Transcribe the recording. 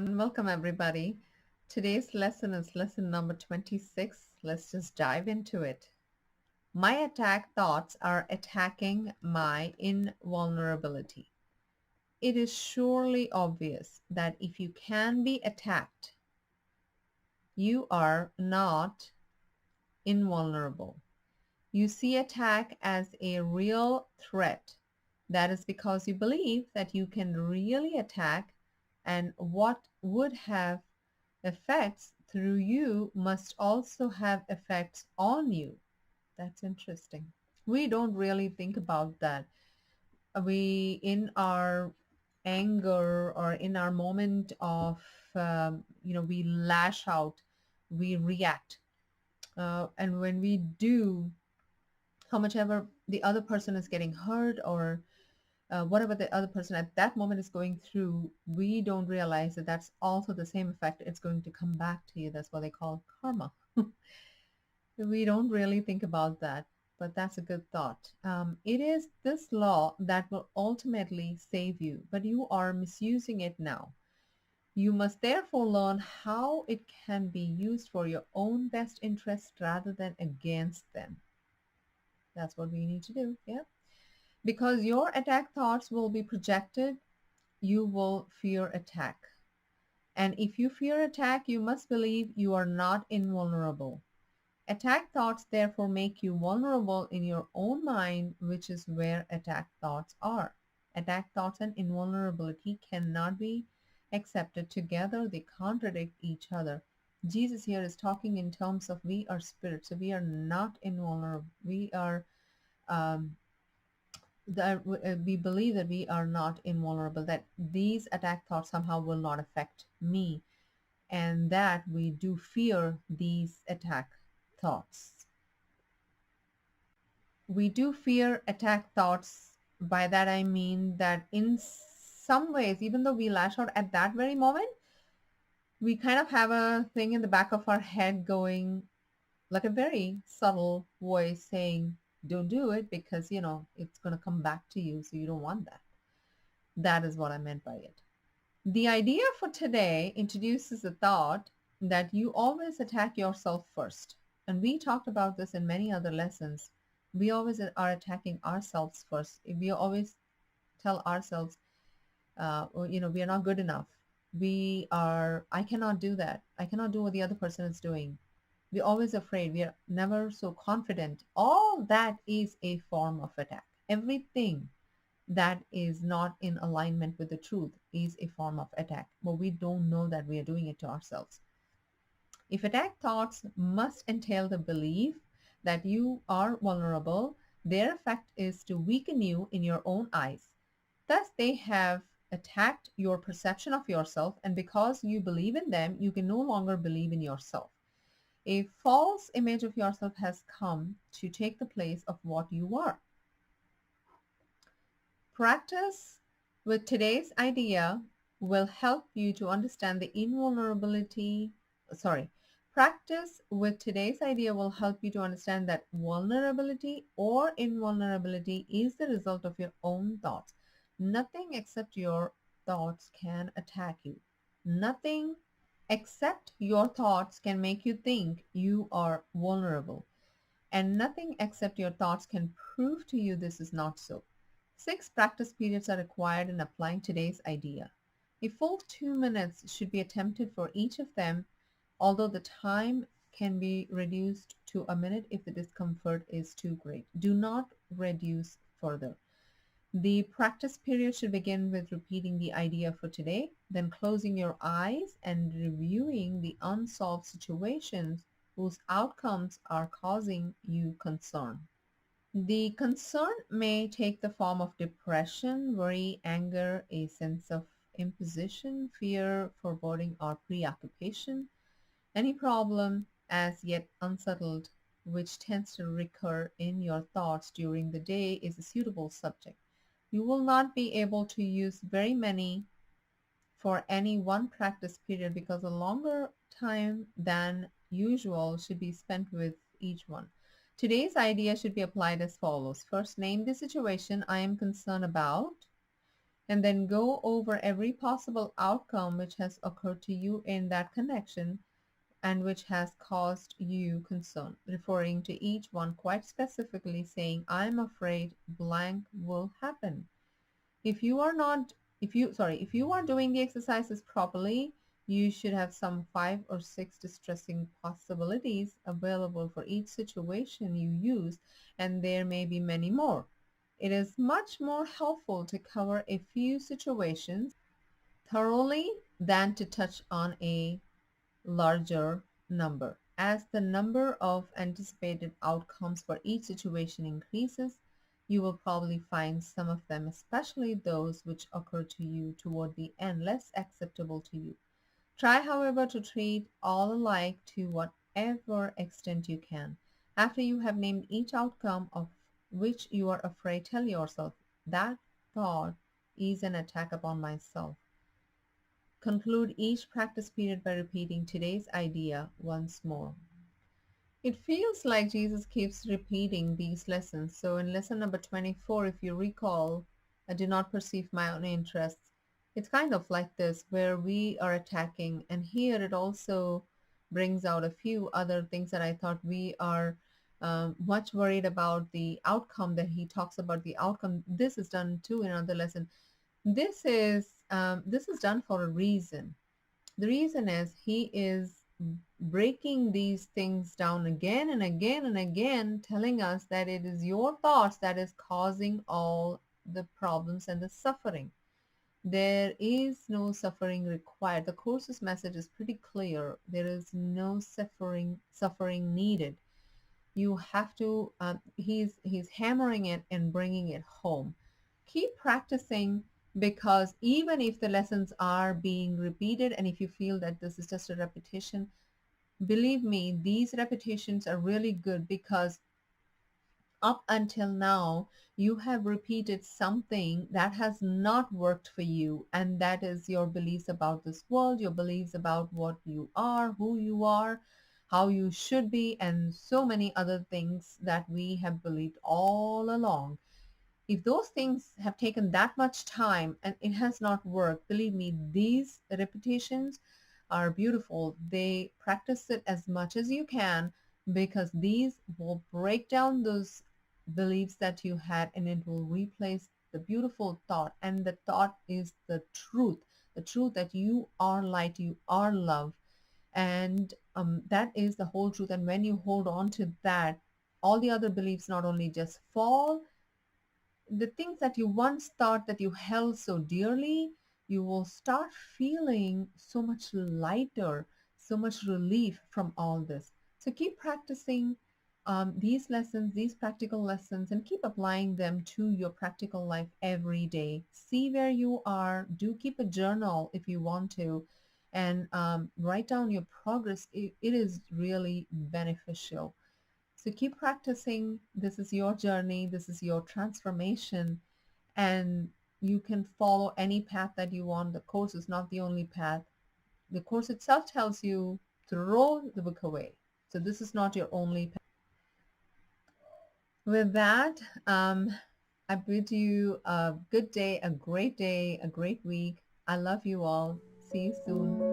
and welcome everybody. Today's lesson is lesson number 26. Let's just dive into it. My attack thoughts are attacking my invulnerability. It is surely obvious that if you can be attacked, you are not invulnerable. You see attack as a real threat. That is because you believe that you can really attack, and what would have effects through you must also have effects on you. That's interesting. We don't really think about that. We, in our anger or in our moment of, we lash out, we react. And when we do, how much ever the other person is getting hurt or whatever the other person at that moment is going through, we don't realize that that's also the same effect. It's going to come back to you. That's what they call karma. We don't really think about that, but that's a good thought. It is this law that will ultimately save you, but you are misusing it now. You must therefore learn how it can be used for your own best interest rather than against them. That's what we need to do. Yeah. Because your attack thoughts will be projected, you will fear attack. And if you fear attack, you must believe you are not invulnerable. Attack thoughts therefore make you vulnerable in your own mind, which is where attack thoughts are. Attack thoughts and invulnerability cannot be accepted together. They contradict each other. Jesus here is talking in terms of we are spirit, so we are not invulnerable. We are we believe that we are not invulnerable, that these attack thoughts somehow will not affect me, and that we do fear these attack thoughts. We do fear attack thoughts. By that I mean that in some ways, even though we lash out at that very moment, we kind of have a thing in the back of our head going, like a very subtle voice saying, don't do it because, it's going to come back to you. So you don't want that. That is what I meant by it. The idea for today introduces the thought that you always attack yourself first. And we talked about this in many other lessons. We always are attacking ourselves first. We always tell ourselves, we are not good enough. I cannot do that. I cannot do what the other person is doing. We're always afraid. We are never so confident. All that is a form of attack. Everything that is not in alignment with the truth is a form of attack, but we don't know that we are doing it to ourselves. If attack thoughts must entail the belief that you are vulnerable, their effect is to weaken you in your own eyes. Thus, they have attacked your perception of yourself, and because you believe in them, you can no longer believe in yourself. A false image of yourself has come to take the place of what you are. Practice with today's idea will help you to understand the invulnerability. Practice with today's idea will help you to understand that vulnerability or invulnerability is the result of your own thoughts. Nothing except your thoughts can attack you. Nothing except your thoughts can make you think you are vulnerable. And nothing except your thoughts can prove to you this is not so. 6 practice periods are required in applying today's idea. A full 2 minutes should be attempted for each of them, although the time can be reduced to a minute if the discomfort is too great. Do not reduce further. The practice period should begin with repeating the idea for today, then closing your eyes and reviewing the unsolved situations whose outcomes are causing you concern. The concern may take the form of depression, worry, anger, a sense of imposition, fear, foreboding, or preoccupation. Any problem as yet unsettled which tends to recur in your thoughts during the day is a suitable subject. You will not be able to use very many for any one practice period because a longer time than usual should be spent with each one. Today's idea should be applied as follows. First, name the situation I am concerned about. and then go over every possible outcome which has occurred to you in that connection and which has caused you concern, referring to each one quite specifically, saying, I'm afraid blank will happen. If you are not, if you are doing the exercises properly, you should have some 5 or 6 distressing possibilities available for each situation you use, and there may be many more. It is much more helpful to cover a few situations thoroughly than to touch on a larger number. As the number of anticipated outcomes for each situation increases, you will probably find some of them, especially those which occur to you toward the end, less acceptable to you. Try, however, to treat all alike to whatever extent you can. After you have named each outcome of which you are afraid, tell yourself, that thought is an attack upon myself. Conclude each practice period by repeating today's idea once more. It feels like Jesus keeps repeating these lessons. So in lesson number 24, if you recall, I do not perceive my own interests. It's kind of like this, where we are attacking. And here it also brings out a few other things that I thought we are much worried about the outcome, that he talks about the outcome. This is done too in another lesson. This is done for a reason. The reason is he is breaking these things down again and again and again, telling us that it is your thoughts that is causing all the problems and the suffering. There is no suffering required. The course's message is pretty clear. There is no suffering needed. You have to, he's hammering it and bringing it home. Keep practicing, because even if the lessons are being repeated and if you feel that this is just a repetition, believe me, these repetitions are really good, because up until now you have repeated something that has not worked for you, and that is your beliefs about this world, your beliefs about what you are, who you are, how you should be, and so many other things that we have believed all along. If those things have taken that much time and it has not worked, believe me, these repetitions are beautiful. They practice it as much as you can, because these will break down those beliefs that you had, and it will replace the beautiful thought. And the thought is the truth that you are light, you are love. And that is the whole truth. And when you hold on to that, all the other beliefs not only just fall, the things that you once thought that you held so dearly, you will start feeling so much lighter, so much relief from all this. So keep practicing these lessons, these practical lessons, and keep applying them to your practical life every day. See where you are. Do keep a journal if you want to, and write down your progress. It is really beneficial. So keep practicing. This is your journey. This is your transformation. And you can follow any path that you want. The course is not the only path. The course itself tells you throw the book away. So this is not your only path. With that, I bid you a good day, a great week. I love you all. See you soon.